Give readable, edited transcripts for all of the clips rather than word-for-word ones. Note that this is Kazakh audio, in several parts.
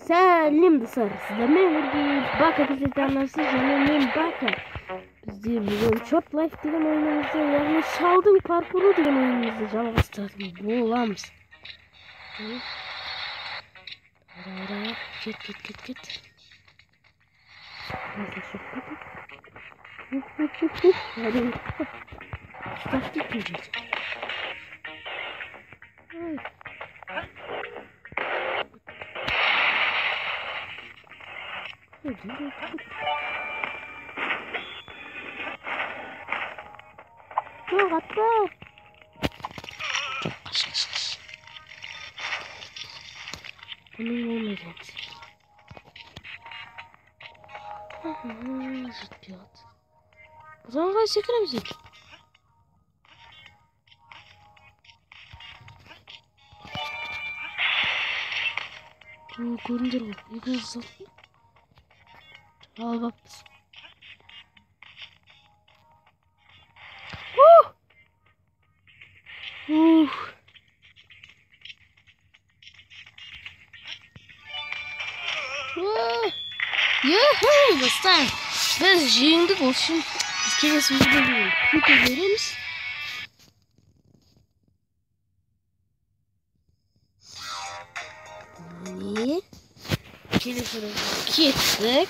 Сәлем достар, сіздермен бірге Бака арнасы және мен Бака. Бізде бүгін Short Life деген ойынымызды, яғни шалдың паркуры деген ойынымызды жалғастыратын боламыз. Кет. Yok atla. Kaç. Bunun olmayacak. Zıt pilot. O zaman kaç sekiremizin? Göründür o. Yıkın zıt. Al bak biz. Yuhuu dostlar. Biz жеңдік olsun. Biz келесі videoda kete veririz. Ne? Келесі kettik.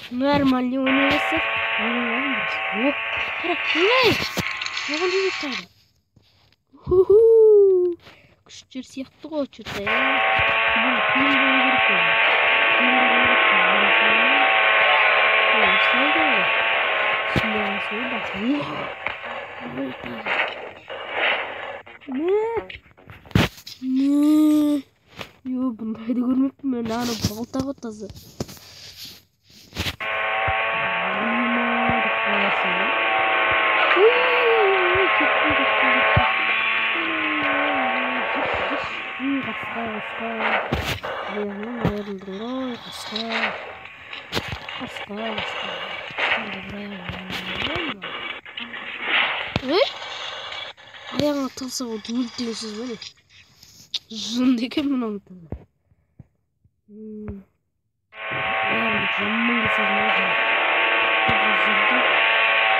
Нормально ойнайсың. Оп, қарап, не? Оған не жетті? Күштер сияқты ғой, что-то. Бұл қиын болу керек қой. Yo, bundaydı görmektim ben. Ana balta kotası. Ayağına atılsa o dümdüz diyorsunuz böyle. Zın diye mi anlattın? Ayağına camın geçeceğim.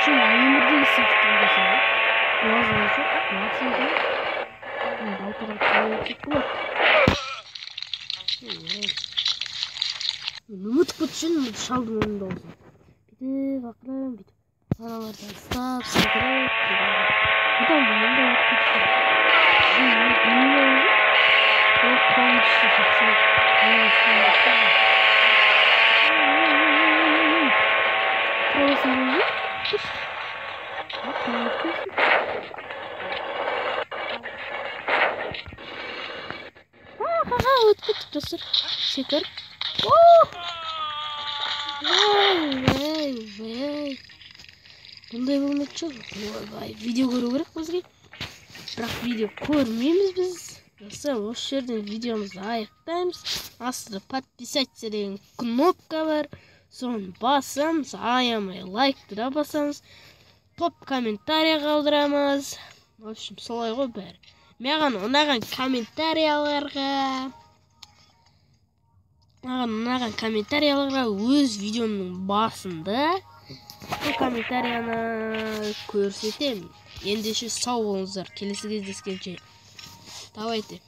Şu yumurta hissettim mesela. Boğazına çok boğazına. O kadar kayıp yok. Umut için çaldım önünde olsun. Bir de bakalım bir de. Aralardan stop, sıkıntı. Bu da önünde umut için. Niye oldu? Çok konuştu. Orası ne oldu? Ötüp dostlar. Şeker. Vay. Bunday болмайды жоқ. Ойбай, видео көру керек бізге. Бірақ видео көрмейміз біз. Достар, осы жерден видеомызды аяқтаймыз. Астында подписаться деген кнопка бар. Соны басамыз, аямай лайкты да басамыз. Топ комментарий қалдырамыз. В общем, солай ғой бәрі. Маған ұнаған комментарияларға өз видеомның басында комментарияны көрсетемін. Ендеше сау болыңыздар. Келесі кездескенше. Давайте.